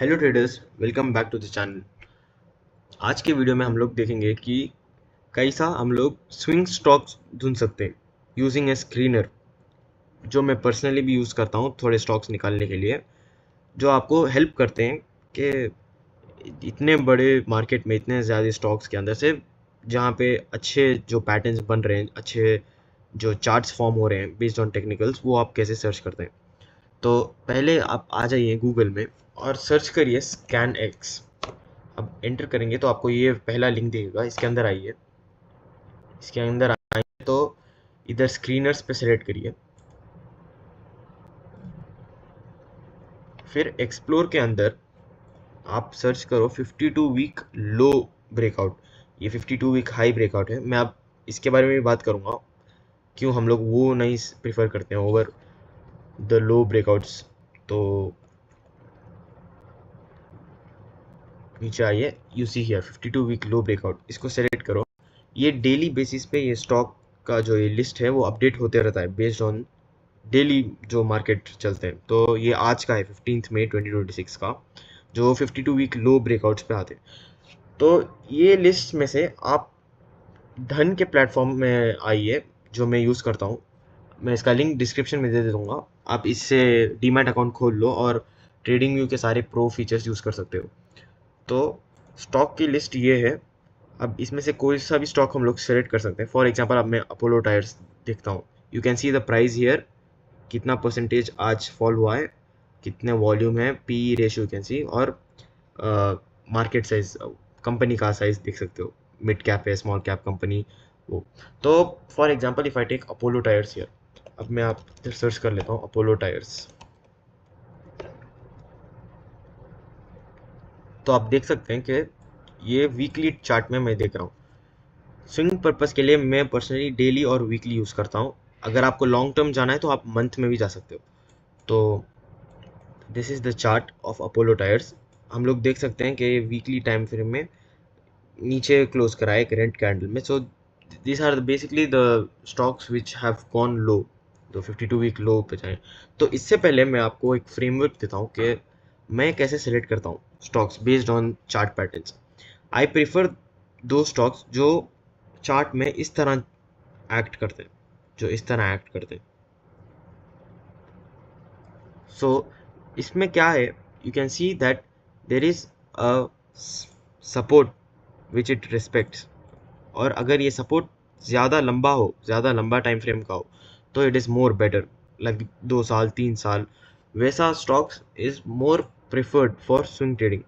Hello traders, welcome back to the channel. आज के video में हम लोग देखेंगे कि कैसा हम लोग स्विंग स्टॉक्स ढूंढ सकते हैं यूजिंग ए स्क्रीनर, जो मैं पर्सनली भी यूज़ करता हूँ थोड़े स्टॉक्स निकालने के लिए, जो आपको हेल्प करते हैं कि इतने बड़े मार्केट में इतने ज़्यादा स्टॉक्स के अंदर से जहाँ पे अच्छे जो पैटर्न्स बन रहे हैं, अच्छे जो चार्ट्स फॉर्म हो रहे हैं बेस्ड ऑन टेक्निकल्स, वो आप कैसे सर्च करते हैं। तो पहले आप आ जाइए गूगल में और सर्च करिए स्कैन एक्स। अब एंटर करेंगे तो आपको ये पहला लिंक दिखेगा, इसके अंदर आइए। इसके अंदर आइए तो इधर स्क्रीनर्स पे सेलेक्ट करिए, फिर एक्सप्लोर के अंदर आप सर्च करो 52 वीक लो ब्रेकआउट। ये 52 वीक हाई ब्रेकआउट है। मैं अब इसके बारे में भी बात करूंगा, क्यों हम लोग वो नहीं प्रिफर करते हैं ओवर द लो ब्रेकआउट्स। तो नीचे आइए, you see here 52 week low breakout, इसको सेलेक्ट करो। ये डेली बेसिस पे ये स्टॉक का जो ये लिस्ट है वो अपडेट होते रहता है बेस्ड ऑन डेली जो मार्केट चलते हैं। तो ये आज का है 15 मई 2026 का, जो 52 वीक लो ब्रेकआउट्स पे आते हैं। तो ये लिस्ट में से आप धन के प्लेटफॉर्म में आइए, जो मैं यूज़ करता हूँ। मैं इसका लिंक डिस्क्रिप्शन में दे दूंगा। आप इससे डीमैट अकाउंट खोल लो और ट्रेडिंग व्यू के सारे प्रो फीचर्स यूज़ कर सकते हो। तो स्टॉक की लिस्ट ये है। अब इसमें से कोई सा भी स्टॉक हम लोग सेलेक्ट कर सकते हैं। फॉर एग्जांपल, अब मैं अपोलो टायर्स देखता हूँ। You can see the price here, कितना परसेंटेज आज फॉल हुआ है, कितने वॉल्यूम है, पी रेशियो कैन सी, और मार्केट साइज, कंपनी का साइज देख सकते हो। मिड कैप है, स्मॉल कैप कंपनी वो। तो for example if I take Apollo Tyres here, अब मैं आप इधर सर्च कर लेता हूँ अपोलो टायर्स। तो आप देख सकते हैं कि ये वीकली चार्ट में मैं देख रहा हूँ। स्विंग पर्पस के लिए मैं पर्सनली डेली और वीकली यूज़ करता हूँ। अगर आपको लॉन्ग टर्म जाना है तो आप मंथ में भी जा सकते हो। तो this is the chart of Apollo tyres. हम लोग देख सकते हैं कि वीकली टाइम फ्रेम में नीचे क्लोज करा है एक रेड कैंडल में। So this are basically the stocks which have gone low, तो 52 वीक लो पे जाएं। तो इससे पहले मैं आपको एक फ्रेमवर्क देता हूँ कि मैं कैसे सेलेक्ट करता हूँ stocks based on chart patterns. I prefer दो स्टॉक्स जो चार्ट में इस तरह एक्ट करते हैं, जो इस तरह एक्ट करते हैं। सो इसमें क्या है, you can see that there is a support which it respects. और अगर ये सपोर्ट ज़्यादा लंबा हो, ज़्यादा लंबा टाइम फ्रेम का हो, तो it is more better, like 2 साल 3 साल, वैसा stocks is more preferred for swing trading.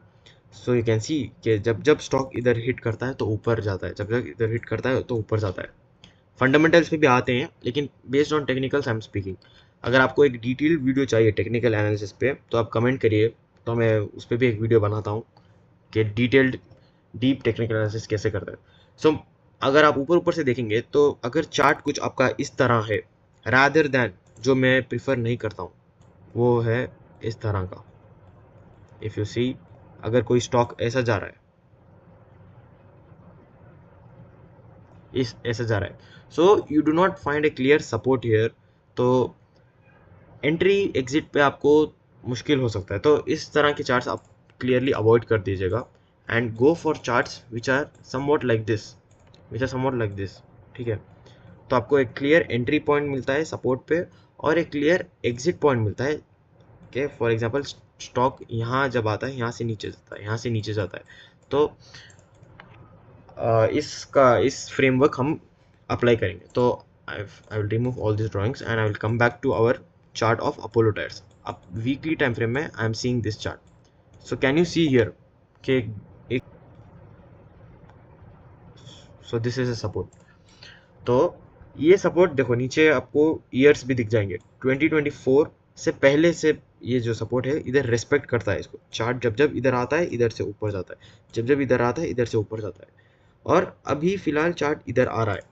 So you can see कि जब जब स्टॉक इधर हिट करता है तो ऊपर जाता है, जब जब इधर हिट करता है तो ऊपर जाता है। फंडामेंटल्स पे भी आते हैं, लेकिन based on technicals I am speaking. अगर आपको एक डिटेल्ड वीडियो चाहिए टेक्निकल एनालिसिस पे तो आप कमेंट करिए, तो मैं उस पर भी एक वीडियो बनाता हूँ कि डिटेल्ड डीप टेक्निकल एनालिसिस कैसे करता है। सो अगर आप ऊपर ऊपर से देखेंगे तो अगर चार्ट कुछ आपका इस तरह है, रादर दैन जो मैं प्रिफर नहीं करता हूँ वो है इस तरह का। इफ़ यू सी, अगर कोई स्टॉक ऐसा जा रहा है, इस ऐसा जा रहा है, so you do not find A clear support here, तो एंट्री एग्जिट पे आपको मुश्किल हो सकता है। तो इस तरह के चार्ट्स आप क्लियरली अवॉइड कर दीजिएगा and go for charts which are somewhat like this, which are somewhat like this. ठीक है, तो आपको एक क्लियर एंट्री पॉइंट मिलता है सपोर्ट पे, और एक क्लियर एग्जिट पॉइंट मिलता है कि फॉर एग्जांपल स्टॉक यहाँ जब आता है, यहाँ से नीचे जाता है, यहाँ से नीचे जाता है। तो इसका इस फ्रेमवर्क हम अप्लाई करेंगे। तो I will remove all this drawings and I will come back to our chart of Apollo Tyres. अब वीकली टाइम फ्रेम में I am seeing this chart. So can you see here कि एक, so this is a support. तो ये support देखो, नीचे आपको years भी दिख जाएंगे। 2024 से पहले से ये जो सपोर्ट है इधर रेस्पेक्ट करता है इसको। चार्ट जब जब इधर आता है इधर से ऊपर जाता है, जब जब इधर आता है इधर से ऊपर जाता है, और अभी फिलहाल चार्ट इधर आ रहा है।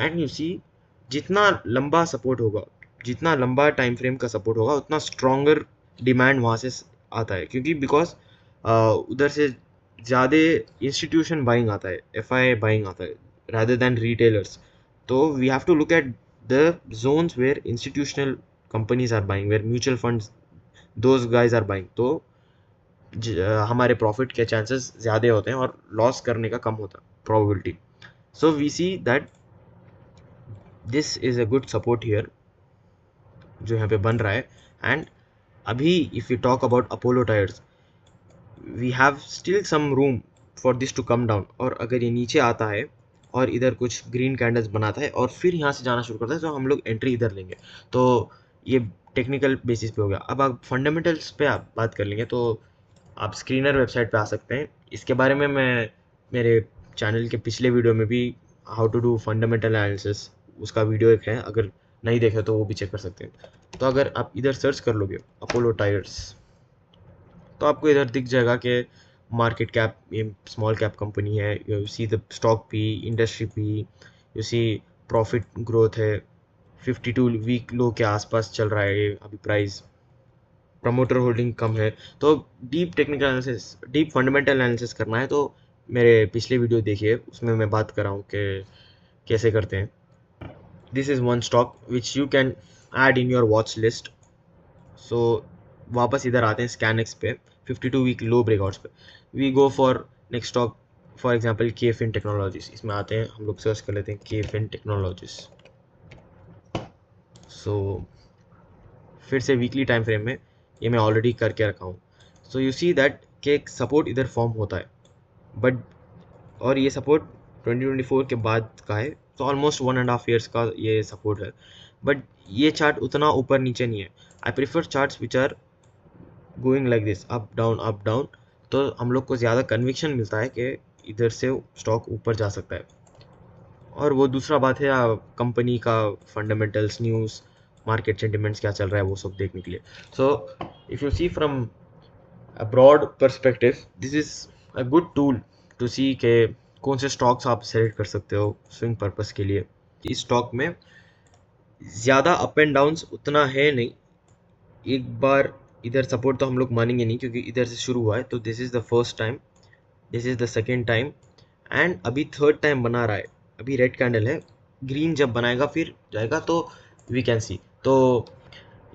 एंड यू सी, जितना लंबा सपोर्ट होगा, जितना लंबा टाइम फ्रेम का सपोर्ट होगा, उतना स्ट्रॉन्गर डिमांड वहाँ से आता है, क्योंकि बिकॉज उधर से ज़्यादा इंस्टीट्यूशन बाइंग आता है, एफआई बाइंग आता है rather than retailers. So we have to look at the zones where institutional companies are buying, where mutual funds, those guys are buying. तो हमारे प्रॉफिट के चांसेस ज़्यादा होते हैं और लॉस करने का कम होता है probability. So we see that this is a good support here जो यहाँ पे बन रहा है. एंड अभी if you talk about Apollo Tyres, we have still some room for this to come down. और अगर ये नीचे आता है और इधर कुछ ग्रीन कैंडल्स बनाता है और फिर यहाँ से जाना शुरू करता है तो हम लोग एंट्री इधर लेंगे. तो ये टेक्निकल बेसिस पे हो गया. अब आप फंडामेंटल्स पे आप बात कर लेंगे तो आप स्क्रीनर वेबसाइट पे आ सकते हैं. इसके बारे में मैं मेरे चैनल के पिछले वीडियो में भी how to do fundamental analysis उसका वीडियो एक है, अगर नहीं देखे तो वो भी चेक कर सकते हैं. तो अगर आप इधर सर्च कर लोगे अपोलो टायर्स तो आपको इधर दिख जाएगा कि मार्केट कैप ये स्मॉल कैप कंपनी है. You see the stock P, industry P, you see profit growth है. 52 वीक लो के आसपास चल रहा है ये अभी प्राइस. प्रमोटर होल्डिंग कम है. तो deep technical analysis, deep fundamental analysis करना है तो मेरे पिछले वीडियो देखिए, उसमें मैं बात कर रहा हूँ कि कैसे करते हैं. This is one stock which you can add in your watch list. So वापस इधर आते हैं स्कैनएक्स पे 52 वीक लो ब्रेकआउट्स पे. We go for next stock, for example KFin Technologies. इसमें आते हैं, हम लोग सर्च कर लेते हैं केफिन टेक्नोलॉजीज. सो फिर से वीकली टाइम फ्रेम में ये मैं ऑलरेडी करके रखा हूँ. सो यू सी दैट कि एक सपोर्ट इधर फॉर्म होता है बट, और ये सपोर्ट 2024 के बाद का है. तो ऑलमोस्ट 1.5 years का ये सपोर्ट है. बट ये चार्ट उतना ऊपर नीचे नहीं है. I prefer charts which are going like this, up down up down. तो हम लोग को ज़्यादा कन्विक्शन मिलता है कि इधर से स्टॉक ऊपर जा सकता है. और वो दूसरा बात है कंपनी का फंडामेंटल्स, न्यूज़, मार्केट सेंटिमेंट्स क्या चल रहा है वो सब देखने के लिए. So if you see from a broad perspective this is a good tool to see के कौन से स्टॉक्स आप सेलेक्ट कर सकते हो स्विंग पर्पस के लिए. इस स्टॉक में ज़्यादा अप एंड डाउन्स उतना है नहीं. एक बार इधर सपोर्ट तो हम लोग मानेंगे नहीं क्योंकि इधर से शुरू हुआ है. तो this is the first time, this is the second time and अभी थर्ड टाइम बना रहा है. अभी रेड कैंडल है, ग्रीन जब बनाएगा फिर जाएगा तो वी कैन सी. तो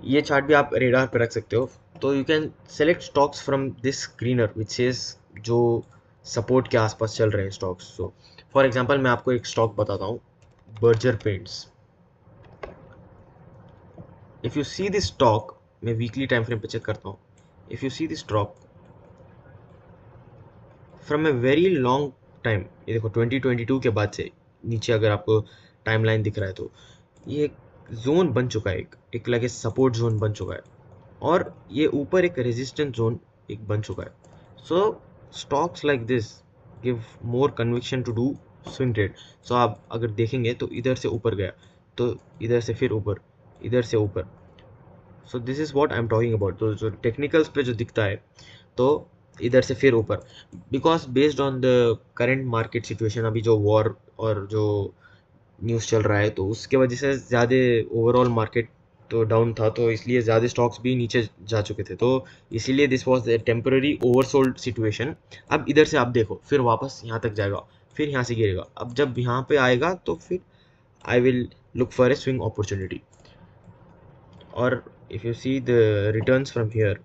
ये चार्ट भी आप रेडार पर रख सकते हो. तो you can select stocks from this screener which is जो सपोर्ट के आसपास चल रहे हैं स्टॉक्स. सो फॉर एग्जांपल मैं आपको एक स्टॉक बताता हूँ, Berger paints. If you see this stock, मैं वीकली टाइम फ्रेम पे चेक करता हूँ. If you see this stock from a very long time, ये देखो 2022 के बाद से नीचे अगर आपको टाइमलाइन दिख रहा है तो ये एक जोन बन चुका है, एक लगे सपोर्ट जोन बन चुका है. और ये ऊपर एक रेजिस्टेंस जोन एक बन चुका है. So stocks like this give more conviction to do swing trade. So आप अगर देखेंगे तो इधर से ऊपर गया तो इधर से फिर ऊपर, इधर से ऊपर. So this is what I am talking about. तो जो टेक्निकल्स पे जो दिखता है तो इधर से फिर ऊपर, because based on the current market situation, अभी जो वॉर और जो न्यूज़ चल रहा है तो उसके वजह से ज़्यादा ओवरऑल मार्केट तो डाउन था, तो इसलिए ज़्यादा स्टॉक्स भी नीचे जा चुके थे. तो इसीलिए this was a temporary oversold situation. अब इधर से आप देखो फिर वापस यहाँ तक जाएगा, फिर यहाँ से गिरेगा. अब जब यहाँ पे आएगा तो फिर I will look for a swing opportunity. और if you see the returns from here,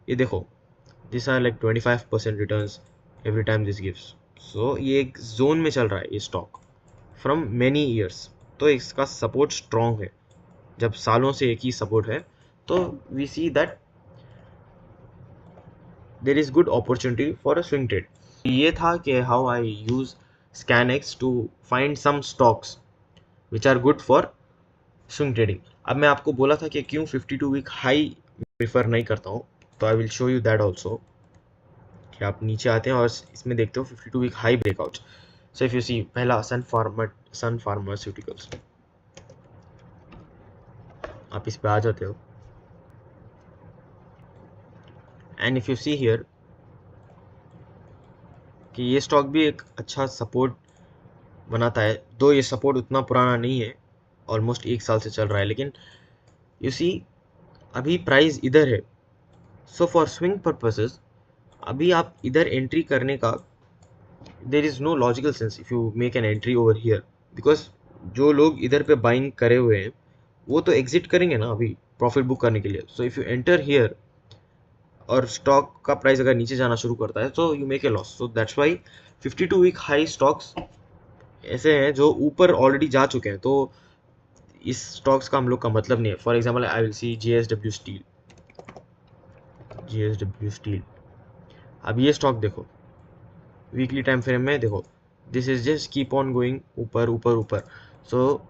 ये देखो this are like 25% returns every time this gives. So ये एक जोन में चल रहा है ये स्टॉक फ्रॉम मैनी ईयर्स. तो इसका सपोर्ट स्ट्रॉन्ग है. जब सालों से एक ही सपोर्ट है तो we see that there is good opportunity for a swing trade. ये था कि how I use ScanX to find some stocks which are good for swing trading. अब मैं आपको बोला था कि क्यों 52 वीक हाई प्रिफर नहीं करता हूँ, तो I will show you that also. कि आप नीचे आते हैं और इसमें देखते हो 52 week high breakout. So if you see पहला सन फार्मास्यूटिकल्स, आप इस पे आ जाते हो and if you see here कि ये स्टॉक भी एक अच्छा सपोर्ट बनाता है. दो ये सपोर्ट उतना पुराना नहीं है, ऑलमोस्ट 1 साल से चल रहा है, लेकिन यू सी अभी प्राइस इधर है. सो फॉर स्विंग पर्पसेस अभी आप इधर एंट्री करने का there is no logical sense if you make an entry over here, because जो लोग इधर पे बाइंग करे हुए हैं वो तो एग्जिट करेंगे ना अभी प्रॉफिट बुक करने के लिए. So if you enter here और स्टॉक का प्राइस अगर नीचे जाना शुरू करता है तो you make a loss. So that's why 52 week high stocks ऐसे हैं जो ऊपर ऑलरेडी जा चुके हैं, तो इस स्टॉक्स का हम लोग का मतलब नहीं है। For example I will see JSW steel, JSW steel. अब ये स्टॉक देखो वीकली टाइम फ्रेम में देखो, this is just keep on going ऊपर ऊपर ऊपर। सो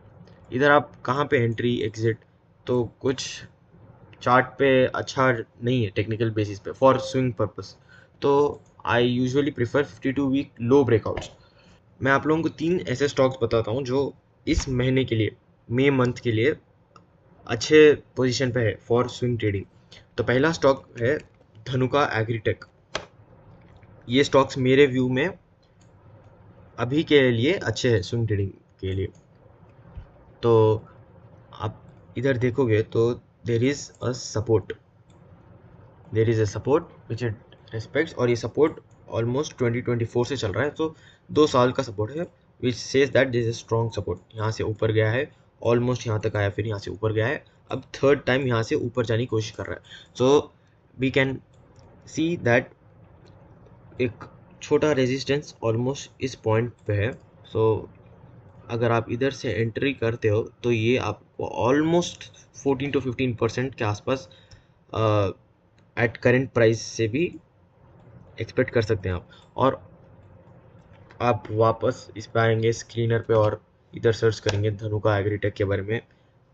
इधर आप कहाँ पे एंट्री एग्जिट, तो कुछ चार्ट पे अच्छा नहीं है टेक्निकल बेसिस पे फॉर स्विंग पर्पस। तो I usually prefer 52 week low breakouts. मैं आप लोगों को 3 ऐसे स्टॉक्स बताता हूँ जो इस महीने के लिए, मई मंथ के लिए अच्छे पोजीशन पे है फॉर स्विंग ट्रेडिंग। तो पहला स्टॉक है धनुका एग्रीटेक। ये स्टॉक्स मेरे व्यू में अभी के लिए अच्छे हैं स्विंग ट्रेडिंग के लिए। तो आप इधर देखोगे तो there is a support, there is a support which it respects, और ये सपोर्ट ऑलमोस्ट 2024 से चल रहा है, तो 2 साल का सपोर्ट है which says that this is strong support. यहाँ से ऊपर गया है, ऑलमोस्ट यहाँ तक आया, फिर यहाँ से ऊपर गया है, अब थर्ड टाइम यहाँ से ऊपर जाने की कोशिश कर रहा है। So we can see that एक छोटा रेजिस्टेंस ऑलमोस्ट इस पॉइंट पे है। सो अगर आप इधर से एंट्री करते हो तो ये आपको ऑलमोस्ट 14 to 15% के आसपास एट करेंट प्राइस से भी एक्सपेक्ट कर सकते हैं आप। और आप वापस इस पे आएंगे स्क्रीनर पे और इधर सर्च करेंगे धनुका एग्रीटेक के बारे में।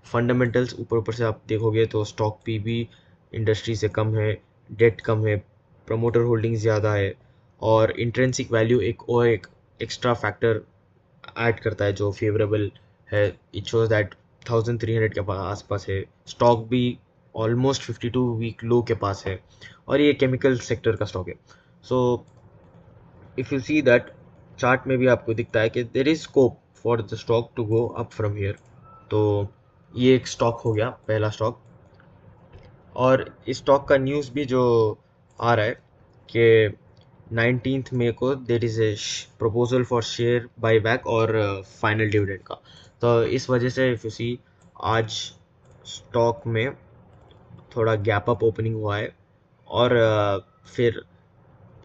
फंडामेंटल्स ऊपर ऊपर से आप देखोगे तो स्टॉक पीबी इंडस्ट्री से कम है, डेट कम है, प्रमोटर होल्डिंग ज़्यादा है, और इंट्रेंसिक वैल्यू एक और एक एक्स्ट्रा फैक्टर ऐड करता है जो फेवरेबल है। इट शोज दैट 1300 के आसपास है, स्टॉक भी ऑलमोस्ट 52 वीक लो के पास है, और ये केमिकल सेक्टर का स्टॉक है। So if you see that chart में भी आपको दिखता है कि there is scope for the stock to go up from here. तो ये एक स्टॉक हो गया, पहला स्टॉक। और इस स्टॉक का न्यूज़ भी जो आ रहा है कि 19 मई को there is a proposal for share by back और फाइनल डिविडेंड का। तो इस वजह से इफ यू सी आज स्टॉक में थोड़ा गैप अप ओपनिंग हुआ है, और फिर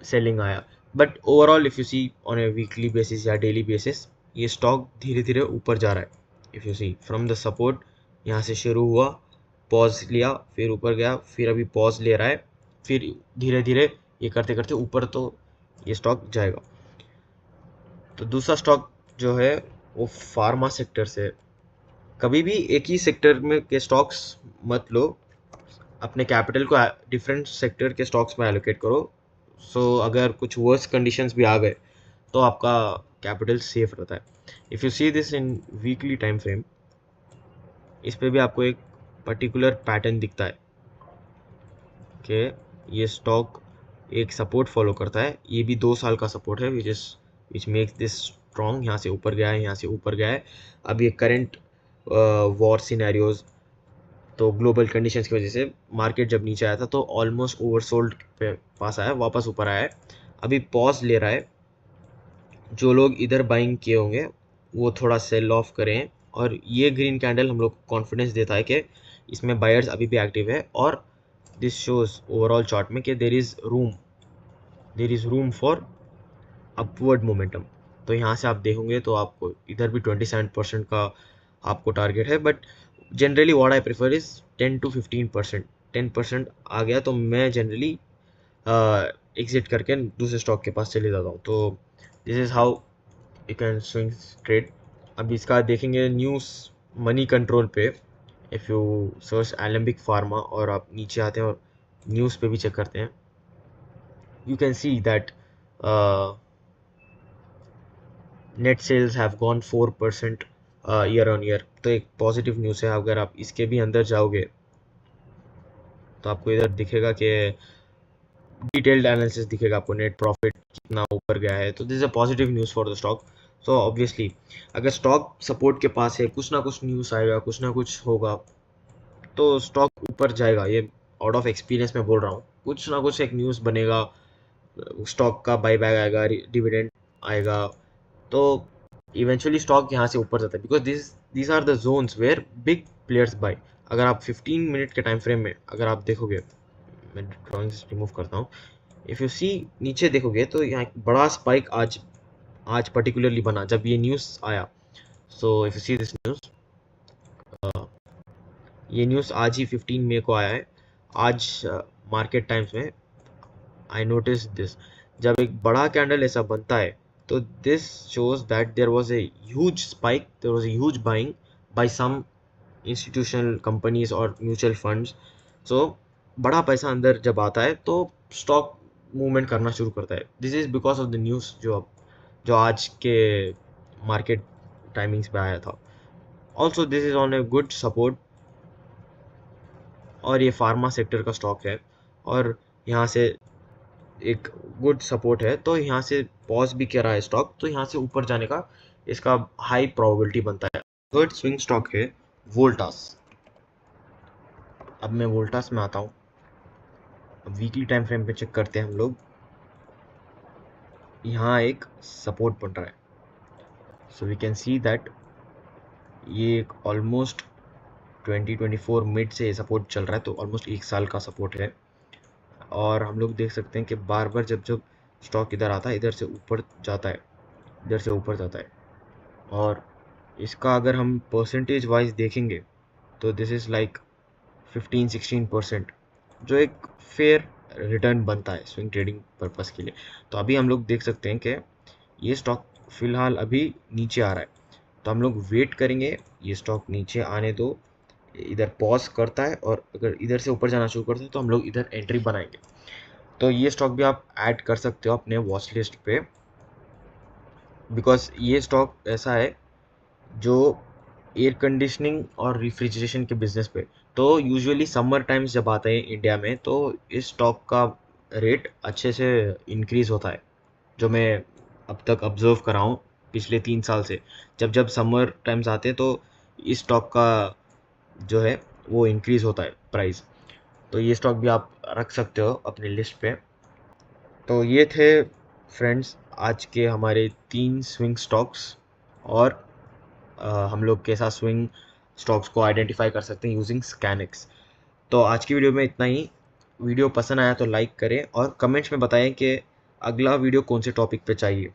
सेलिंग आया। But overall if you see on a weekly basis या डेली बेसिस ये स्टॉक धीरे धीरे ऊपर जा रहा है। If you see from the support यहाँ से शुरू हुआ, पॉज लिया, फिर ऊपर गया, फिर अभी पॉज ले रहा है, फिर धीरे धीरे ये करते करते ऊपर तो ये स्टॉक जाएगा। तो दूसरा स्टॉक जो है वो फार्मा सेक्टर से। कभी भी एक ही सेक्टर में के स्टॉक्स मत लो, अपने कैपिटल को डिफरेंट सेक्टर के स्टॉक्स में एलोकेट करो। सो अगर कुछ वर्स कंडीशंस भी आ गए तो आपका कैपिटल सेफ रहता है। If you see this in weekly time frame, इस पे भी आपको एक पर्टिकुलर पैटर्न दिखता है कि ये स्टॉक एक सपोर्ट फॉलो करता है। ये भी 2 साल का सपोर्ट है विच मेक्स दिस स्ट्रॉन्ग। यहाँ से ऊपर गया है, यहाँ से ऊपर गया है। अब ये करंट वॉर सिनेरियोज, तो ग्लोबल कंडीशंस की वजह से मार्केट जब नीचे आया था तो ऑलमोस्ट ओवरसोल्ड पे पास आया, वापस ऊपर आया है, अभी पॉज ले रहा है। जो लोग इधर बाइंग किए होंगे वो थोड़ा सेल ऑफ करें, और ये ग्रीन कैंडल हम लोग को कॉन्फिडेंस देता है कि इसमें बायर्स अभी भी एक्टिव है, और दिस शोज ओवरऑल चार्ट में कि there is room for upward momentum. तो यहाँ से आप देखोगे तो आपको इधर भी 27% का आपको टारगेट है, but generally what I prefer is 10 to 15%। 10% आ गया तो मैं जनरली एग्जिट करके दूसरे स्टॉक के पास चले जाता हूँ। तो this is how you can swing trade. अब इसका देखेंगे न्यूज़ मनी कंट्रोल पे। If you search Alembic pharma और आप नीचे आते हैं और न्यूज़ पे भी चेक करते हैं, you can see that net cells have gone 4% year on year. तो एक पॉजिटिव न्यूज़ है। अगर आप इसके भी अंदर जाओगे तो आपको इधर दिखेगा कि डिटेल्ड एनालिसिस दिखेगा आपको, नेट प्रॉफिट कितना ऊपर गया है। तो this is a positive news for the stock. So obviously अगर स्टॉक सपोर्ट के पास है, कुछ ना कुछ न्यूज़ आएगा, कुछ ना कुछ होगा, तो स्टॉक ऊपर जाएगा। ये आउट ऑफ एक्सपीरियंस में बोल रहा हूँ, कुछ ना कुछ एक न्यूज़ बनेगा, स्टॉक का बाई बैक आएगा, डिविडेंड आएगा, तो इवेंचुअली स्टॉक यहाँ से ऊपर जाता है। Because this are the zones where big players buy. अगर आप 15 मिनट के टाइम फ्रेम में अगर आप देखोगे, मैं ड्राइंग्स रिमूव करता हूँ। इफ़ यू सी नीचे देखोगे तो यहाँ एक बड़ा स्पाइक आज आज पर्टिकुलरली बना जब ये न्यूज़ आया। सो if you see this news, ये न्यूज़ आज ही 15 मई को आया है। आज मार्केट टाइम्स में आई नोटिस दिस, जब एक बड़ा कैंडल ऐसा बनता है तो this shows that there was a huge spike, there was a huge buying by some institutional companies और म्यूचुअल फंड्स। सो बड़ा पैसा अंदर जब आता है तो स्टॉक मूवमेंट करना शुरू करता है। This is because of the news जो आज के मार्केट टाइमिंग्स पे आया था। Also this is on a good support, और ये फार्मा सेक्टर का स्टॉक है और यहाँ से एक गुड सपोर्ट है, तो यहाँ से पॉज भी कर रहा है स्टॉक, तो यहाँ से ऊपर जाने का इसका हाई प्रोबेबिलिटी बनता है। थर्ड स्विंग स्टॉक है वोल्टास। अब मैं वोल्टास में आता हूँ। अब वीकली टाइम फ्रेम पे चेक करते हैं हम लोग। यहाँ एक सपोर्ट बन रहा है, so we can see that ये एक ऑलमोस्ट 2024 मिड से सपोर्ट चल रहा है, तो ऑलमोस्ट 1 साल का सपोर्ट है। और हम लोग देख सकते हैं कि बार बार जब जब स्टॉक इधर आता है, इधर से ऊपर जाता है, इधर से ऊपर जाता है। और इसका अगर हम परसेंटेज वाइज देखेंगे तो दिस इज़ लाइक 15-16%, जो एक फेयर रिटर्न बनता है स्विंग ट्रेडिंग पर्पस के लिए। तो अभी हम लोग देख सकते हैं कि ये स्टॉक फिलहाल अभी नीचे आ रहा है, तो हम लोग वेट करेंगे ये स्टॉक नीचे आने दो, इधर पॉज करता है और अगर इधर से ऊपर जाना शुरू करता है तो हम लोग इधर एंट्री बनाएंगे। तो ये स्टॉक भी आप ऐड कर सकते हो अपने वॉच लिस्ट पे, बिकॉज ये स्टॉक ऐसा है जो एयर कंडीशनिंग और रेफ्रिजरेशन के बिजनेस पे, तो यूजुअली समर टाइम्स जब आता है इंडिया में तो इस स्टॉक का रेट अच्छे से इंक्रीज होता है, जो मैं अब तक ऑब्जर्व कर रहा हूँ पिछले 3 साल से। जब जब समर टाइम्स आते हैं तो इस स्टॉक का जो है वो इंक्रीज होता है प्राइस। तो ये स्टॉक भी आप रख सकते हो अपनी लिस्ट पे। तो ये थे फ्रेंड्स आज के हमारे 3 स्विंग स्टॉक्स, और हम लोग कैसा स्विंग स्टॉक्स को आइडेंटिफाई कर सकते हैं यूजिंग स्कैनिक्स। तो आज की वीडियो में इतना ही। वीडियो पसंद आया तो लाइक करें और कमेंट्स में बताएं कि अगला वीडियो कौन से टॉपिक पे चाहिए।